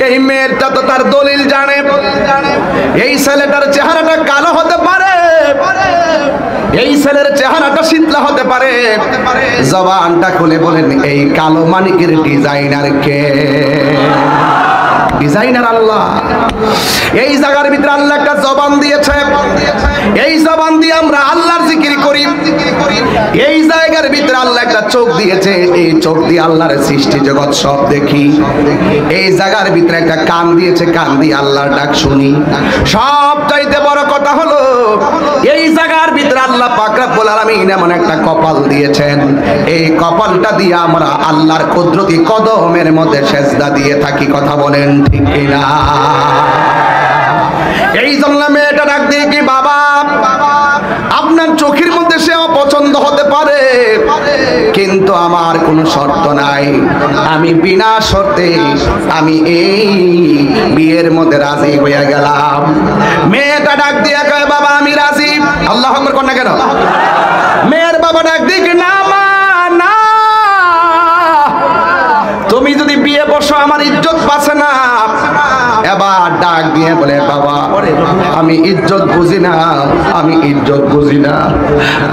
এই মেয়েটা তো তার দলিল জানে, এই ছেলেটার চেহারাটা কালো হতে পারে, এই ছেলের চেহারাটা শীতলা হতে পারে। জবানটা খুলে বলেন, এই কালো মানিকের ডিজাইনার কে? ডিজাইনার আল্লাহ। এই জায়গার ভিতরে আল্লাহ একটা জবান দিয়েছে, এই জবান দিয়ে আমরা আল্লাহর জিকির করি। এই জায়গার ভিতরে আল্লাহ একটা চোখ দিয়েছে, এই চোখ দিয়ে আল্লাহর সৃষ্টি জগৎ সব দেখি। এই জায়গার ভিতরে একটা কান দিয়েছে, কান দিয়ে আল্লাহর ডাক শুনি। সব চাইতে বড় কথা হলো এই জায়গার ভিতরে আল্লাহ পাক রব্বুল আলামিন এমন একটা কপাল দিয়েছেন, এই কপালটা দিয়ে আমরা আল্লাহর কুদরতি কদমের মধ্যে সেজদা দিয়ে থাকি। কথা বলেন ঠিক কিনা? এই জন্য মেয়েটা ডাক দিয়ে কি, বাবা আপনার চোখের মধ্যে সে অপছন্দ হতে পারে, কিন্তু আমার কোনো শর্ত নাই, আমি বিনা শর্তে আমি এই বিয়ের মধ্যে রাজি হয়ে গেলাম। মেয়েটা ডাক দিয়ে কয়, বাবা আমি রাজি। আল্লাহু আকবার কোন না কেন? মেয়ের বাবা ডাক দিয়ে, না মা না, তুমি যদি বিয়ে বসো আমার ইজ্জত বাঁচে না। এবার ডাক দিয়ে বলে, বাবা আমি ইজ্জত বুঝি না, আমি ইজ্জত বুঝি না,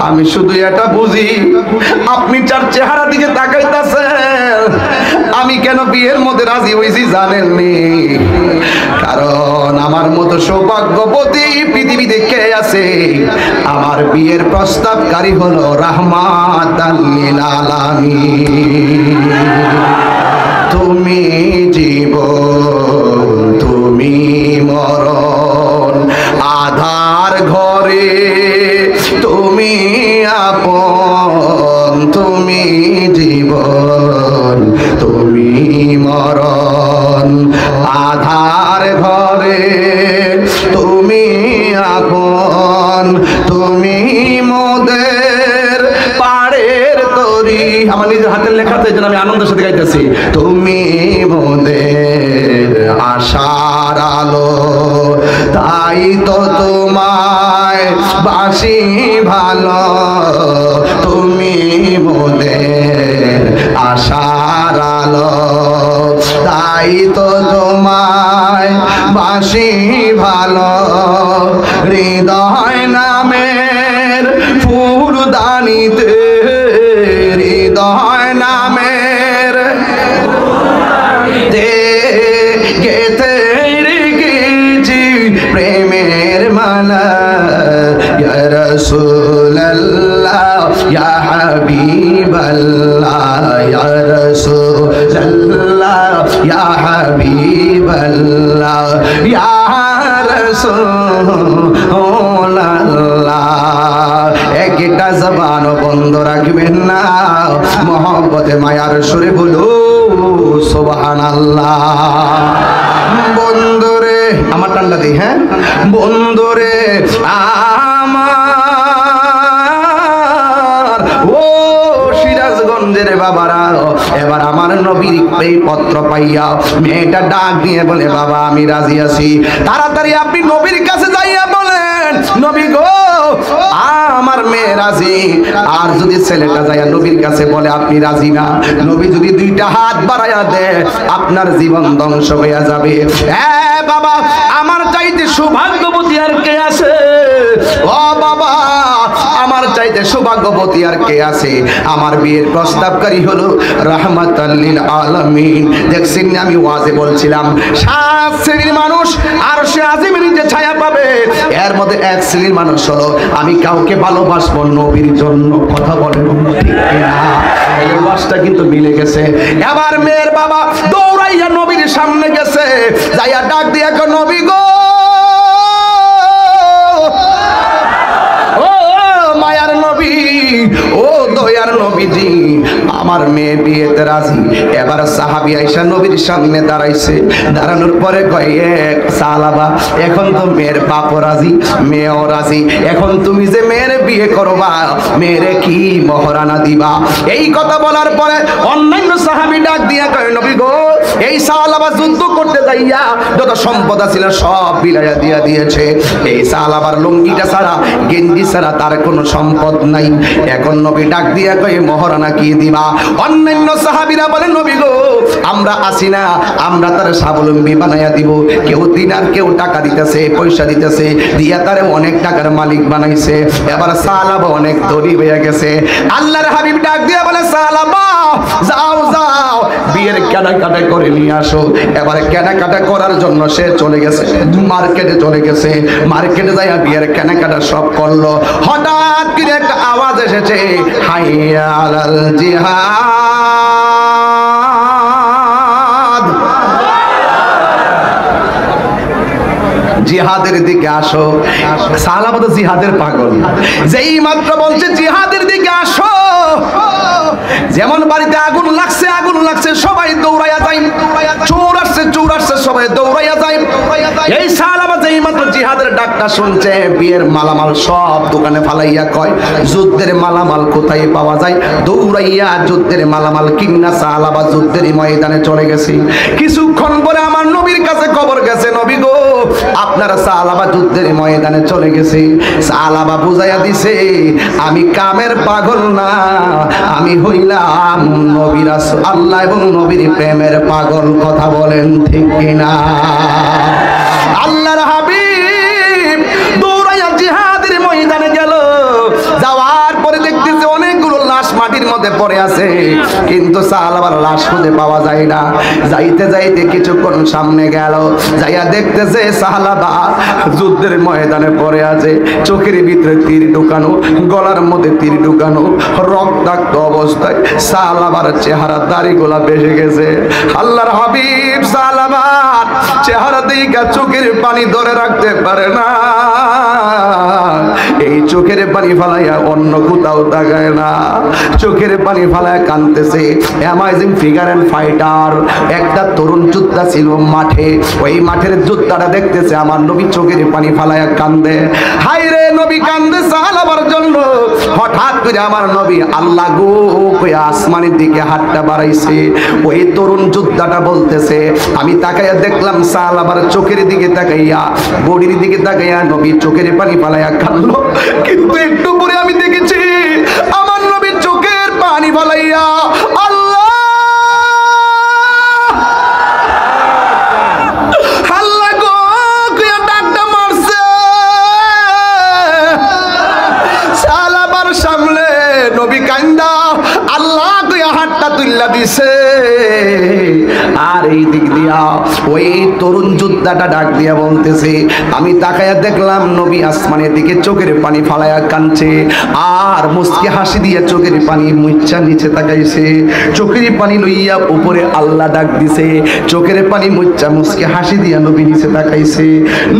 আমি শুধু এটা বুঝি আপনি যার চেহারা দিকে তাকাইতেছেন, আমি কেন বিয়ের মধ্যে রাজি হয়েছি জানেননি? কারণ আমার মতো সৌভাগ্যবতী পৃথিবীতে কে আছে? আমার বিয়ের প্রস্তাবকারী হলো রাহমাতাল লিল আলামিন। তুমি জীবন তুমি মরণ, আধার ঘরে তুমি আপন, তুমি জীবন তুমি মরণ, আধার ঘরে তুমি আপন, তুমি মোদের পাড়ের তরি। আমার নিজের হাতের লেখা, তাই জন্য আমি আনন্দের সাথে গাইতেছি। তুমি মোদের আশার আলো, তাই তো তোমায় বাসি ভালো, তুমি মোদের আশার আলো, তাই তো তোমায় বাসি ভালো। হৃদয় নামের ফুলদানিতে, হৃদয় নামের গেতে রেখেছি প্রেমের মালা। ইয়া রাসূলুল্লাহ ইয়া হাবিবাল্লাহ, ইয়া রাসূলুল্লাহ ইয়া হাবিবাল্লাহ, ইয়া রাসূলুল্লাহ। একটা জবান বন্ধ রাখবেন না, মহব্বতে মায়ার সুরে বলো সুবহানাল্লাহ। বন্ধুরে আমার টান্ডা দিই, হ্যাঁ বন্ধুরে আমার, ও সিরাজগঞ্জের বাবারা, এবার আমার নবীর এই পত্র পাইয়া মেয়েটা ডাক দিয়ে বলে, বাবা আমি রাজি আছি। তাড়াতাড়ি আপনি নবীর কাছে যাইয়া বলেন, নবী গো আমার মেয়ে রাজি। আর যদি ছেলেটা যাইয়া নবীর কাছে বলে আপনি রাজি না, নবী যদি দুইটা হাত বাড়াইয়া দেয় আপনার জীবন ধ্বংস হইয়া যাবে। বাবা আমার চাইতে সৌভাগ্যবতী আর কে আছে? ও বাবা আমার চাইতে সৌভাগ্যবতী আর কে আছে? আমার বিয়ের প্রস্তাবকারী হলো রাহমাতাল লিল আলামিন। দেখছেন আমি ওয়াজে বলছিলাম 7 শ্রেণীর মানুষ আরশে আজিমের যে ছায়া পাবে, এর মধ্যে 1 শ্রেণীর মানুষ হলো আমি কাউকে ভালোবাসবো নবীর জন্য। কথা বলেন ঠিক কিনা? এই ওয়াজটা কিন্তু মিলে গেছে। এবার মেয়ের বাবা দৌড়াইয়া নবীর সামনে গেছে, যাইয়া ডাক দিয়া কয়, নবী গো মায়ার নবী, ও দয়ার নবীজি, আমার মেয়ে বিয়েতে রাজি। এবার সাহাবী আয়েশা নবীর সামনে দাঁড়াইছে, দাঁড়ানোর পরে কয়, এক সালাবা এখন তো মেয়ের বাপও রাজি, মেয়েও রাজি, এখন তুমি যে মেয়ের বিয়ে করবা, মেয়েরে কি মহরানা দিবা? এই কথা বলার পরে অন্যান্য সাহাবী ডাক দিয়া কয়, নবী গো এই সালাবা যুদ্ধ করতে যাইয়া যত সম্পদ ছিল সব বিলাইয়া দিয়া দিয়েছে। এই সালাবার লুঙ্গিটা ছাড়া, গেঞ্জি ছাড়া তার কোনো সম্পদ নাই। এখন নবী ডাক দিয়া কয়, মহরানা কি দিবা? অন্যান্য সাহাবীরা বলেন নবী গো আমরা আসি না, আমরা তার স্বাবলম্বী বানাইয়া দিব। কেউ দিনার কেউ টাকা দিতেছে, পয়সা দিতেছে, দিয়া তারে অনেক টাকার মালিক বানাইছে। এবার সালাবা অনেক ধনী হয়ে গেছে। আল্লাহর হাবিব ডাক দিয়ে বলে সালাবা যাও যাও বিয়ের কেনাকাটা করে নিয়ে আসো। এবার কেনাকাটা করার জন্য সে চলে গেছে, মার্কেটে চলে গেছে। মার্কেটে যাইয়া বিয়ের কেনাকাটা সব করলো। হঠাৎ করে একটা আওয়াজ এসেছে, হাইয়া আলাল জিহাদ, জিহাদের দিকে আসো। সাহাবা তো জিহাদের পাগল, যেই মাত্র বলছে জিহাদের দিকে আসো, যেমন বাড়িতে আগুন লাগছে, আগুন লাগছে, সবাই দৌড়াইয়া যায়। চোর আসছে, চোর আসছে, সবাই দৌড়াইয়া যায়। এই সাহাবা যেই মাত্র জিহাদের ডাকটা শুনছে, বিয়ের মালামাল সব দোকানে ফালাইয়া কয় যুদ্ধের মালামাল কোথায় পাওয়া যায়। দৌড়াইয়া যুদ্ধের মালামাল কিনা সাহাবা যুদ্ধের ময়দানে চলে গেছে। কিছুক্ষণ পরে আমার নবীর কাছে খবর গেছে, নবী গো আপনারা সাহাবা যুদ্ধের ময়দানে চলে গেছে। সাহাবা বুঝাইয়া দিছে আমি কামের পাগল না, আমি হইলাম নবীর আল্লাহ এবং নবীর প্রেমের পাগল। কথা বলেন ঠিক কিনা? আল্লাহর হাবিব দৌড়াইয়া জিহাদের ময়দানে গেল। যাওয়ার পরে দেখতেছে অনেকগুলো লাশ মাটির মধ্যে পড়ে আছে, কিন্তু সাহাবার লাশ খুঁজে পাওয়া যায় না। যাইতে যাইতে কিছুক্ষণ সামনে গেল, যাইয়া দেখতেছে সাহাবা যুদ্ধের ময়দানে পড়ে আছে। চোখের ভিতরে তীর ঢুকানো, গলার মধ্যে তীর ঢুকানো, রক্তাক্ত অবস্থায় সাহাবার চেহারা দাড়িগুলা বেশে গেছে। আল্লাহর হাবিব সাহাবার চেহারা দিকে চোখের পানি ধরে রাখতে পারে না। এই চোখের পানি ফালাইয়া অন্য কোথাও তাকায় না, চোখের পানি ফালাইয়া কাঁদতেছে। অ্যামাজিং ফিগার এন্ড ফাইটার একটা তরুণ যোদ্ধা ছিল মাঠে, ওই মাঠের যোদ্ধাটা দেখতেছে আমার নবী চোখের পানি ফালাইয়া কান্দে। হায় রে নবী কান্দে সাহাবার জন্য। হঠাৎ করে আমার নবী আল্লাহ গো কইয়া আসমানের দিকে হাতটা বাড়াইছে। ওই তরুণ যোদ্ধাটা বলতেছে আমি তাকাইয়া দেখলাম সাহাবার চোখের দিকে তাকাইয়া, বডির দিকে তাকাইয়া নবী চোখের পানি ফালাইয়া কাঁদলো। কিন্তু একটু পরে আমি দেখেছি আমার নবীর চোখের পানি ফালাইয়া আল্লাহ আল্লাহ গো কইয়া ডাকটা মারছে। সাহাবার সামনে নবী কান্দা আল্লাহ কইয়া হাতটা তুইলা দিছে। আর এই দিক দিয়া ওই তরুণ যোদ্ধাটা ডাক দিয়া বলতেছে আমি তাকায়া দেখলাম নবী আসমানের দিকে চোখের পানি ফালায়া কাঁদছে, আর মুস্কি হাসি দিয়া চোখের পানি মুচ্ছা নিচে তাকাইছে। চোখের পানি লইয়া উপরে আল্লাহ ডাক দিছে, চোখের পানি মুচ্ছা মুস্কি হাসি দিয়া নবী নিচে তাকাইছে।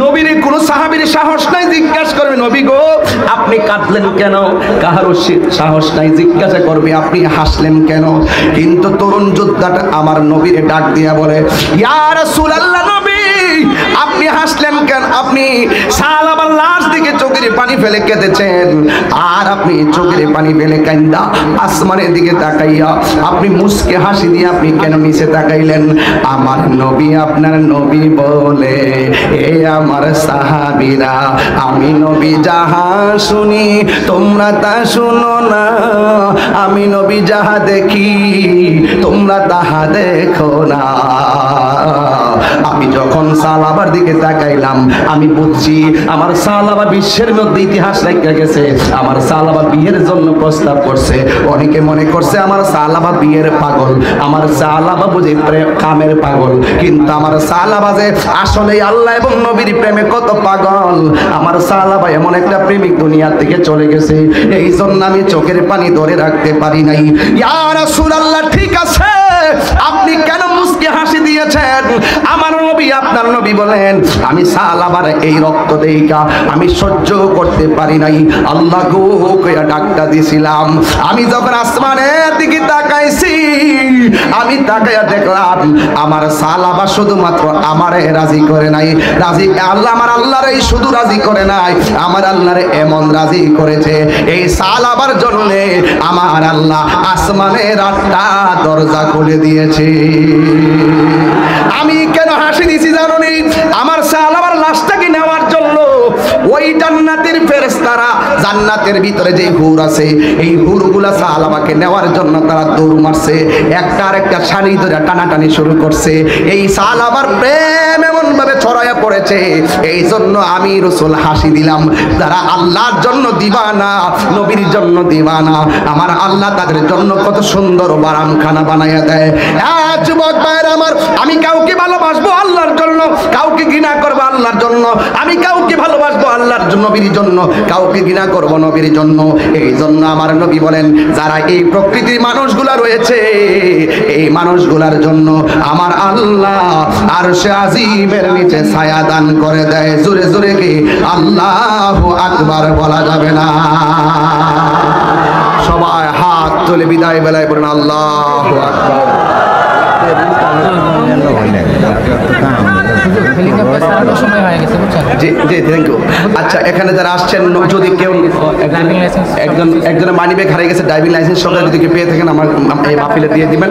নবীর কোনো সাহাবীর সাহস নাই জিজ্ঞাসা করবে নবী গো আপনি কাঁদলেন কেন? কাহারও সাহস নাই জিজ্ঞাসা করবে আপনি হাসলেন কেন? কিন্তু তরুণ যোদ্ধাটা আমার নবীর ডাক দিয়া বলে ইয়া রাসূলুল্লাহ নবী আপনি হাসলেন কেন? আপনি সাহাবার লাশ দিকে চোখের পানি ফেলে কেঁদেছেন, আর আপনি চোখের পানি ফেলে কান্দা আসমানের দিকে তাকাইয়া আপনি মুস্কে হাসি দিয়ে আপনি কেন নিচে তাকাইলেন? আমার নবী আপনার নবী বলে এ আমার সাহাবীরা আমি নবী যাহা শুনি তোমরা তা শুনো না, আমি নবী যাহা দেখি তোমরা তাহা দেখো না। আমি যখন সাহাবার দিকে তাকাইলাম আমি বুঝছি আমার সাহাবা বিশ্বের মধ্যে ইতিহাস রেখে গেছে। আমার সাহাবা বিয়ের জন্য প্রস্তাব করছে। অনেকে মনে করছে আমার সাহাবা বিয়ের পাগল, আমার সাহাবা বুঝি কামের পাগল, কিন্তু আমার সাহাবা যে আসলে আল্লাহ এবং নবীর প্রেমে কত পাগল। আমার সাহাবা এমন একটা প্রেমিক দুনিয়া থেকে চলে গেছে, এই জন্য আমি চোখের পানি ধরে রাখতে পারি নাই। ইয়া রাসূলুল্লাহ ঠিক আছে আপনি কেন মুস্কি হাসি দিয়েছেন? আমার নবী আপনার নবী বলেন আমি সাহাবার এই রক্ত দেইকা আমি সহ্য করতে পারি নাই। আল্লাহ গো কইয়া ডাকটা দিছিলাম। আমি যখন আসমানের দিকে তাকাইছি আমি তাকাইয়া দেখলাম আমার সাহাবা শুধুমাত্র আমারে রাজি করে নাই, রাজি আল্লাহ আমার আল্লাহরে শুধু রাজি করে নাই, আমার আল্লাহরে এমন রাজি করেছে এই সাহাবার জন্য আমার আল্লাহ আসমানের 8টা দরজা খুলে দিয়েছে। আমি কেন হাসি দিছি জানো নি? আমার সাহাবার লাশটাকে নেওয়ার জন্য ওই জান্নাতের ফেরেশতারা জান্নাতের ভিতরে যে হুর আছে এই হুরগুলা সাহাবাকে নেওয়ার জন্য তারা দৌড় মারছে, একটা আরেকটা শাড়ি ধরে টানাটানি শুরু করছে। এই সাহাবার প্রেম এমন ভাবে ছড়ায়া পড়েছে, এই জন্য আমি রাসূল হাসি দিলাম। যারা আল্লাহর জন্য দিবানা, নবীর জন্য দিবানা, আমার আল্লাহ তাদের জন্য কত সুন্দর বারামখানা বানায়া দেয়। যুবক ভাইরা আমার, আমি কাউকে ভালোবাসবো আল্লাহর জন্য, কাউকে ঘৃণা করবো আল্লাহর জন্য, আমি কাউকে ভালোবাসবো আল্লাহর জন্য, নবীর জন্য, কাউকে ঘৃণা করবো নবীর জন্য। এই জন্য আমার নবী বলেন, যারা এই প্রকৃতির মানুষগুলা রয়েছে এই মানুষগুলার জন্য আমার আল্লাহ আরশে আজিমের নিচে ছায়া দান করে দেয়। জোরে জোরে কি আল্লাহু আকবার বলা যাবে না? সবাই হাত তুলে বিদায় বেলায় বলেন আল্লাহু আকবার। জি জি, থ্যাংক ইউ। আচ্ছা, এখানে যারা আসছেন, যদি কেউ একজনের মানি ব্যাগ হারিয়ে গেছে, ড্রাইভিং লাইসেন্স সঙ্গে যদি কেউ পেয়ে থাকেন আমার এই মাহফিলে দিয়ে দিবেন।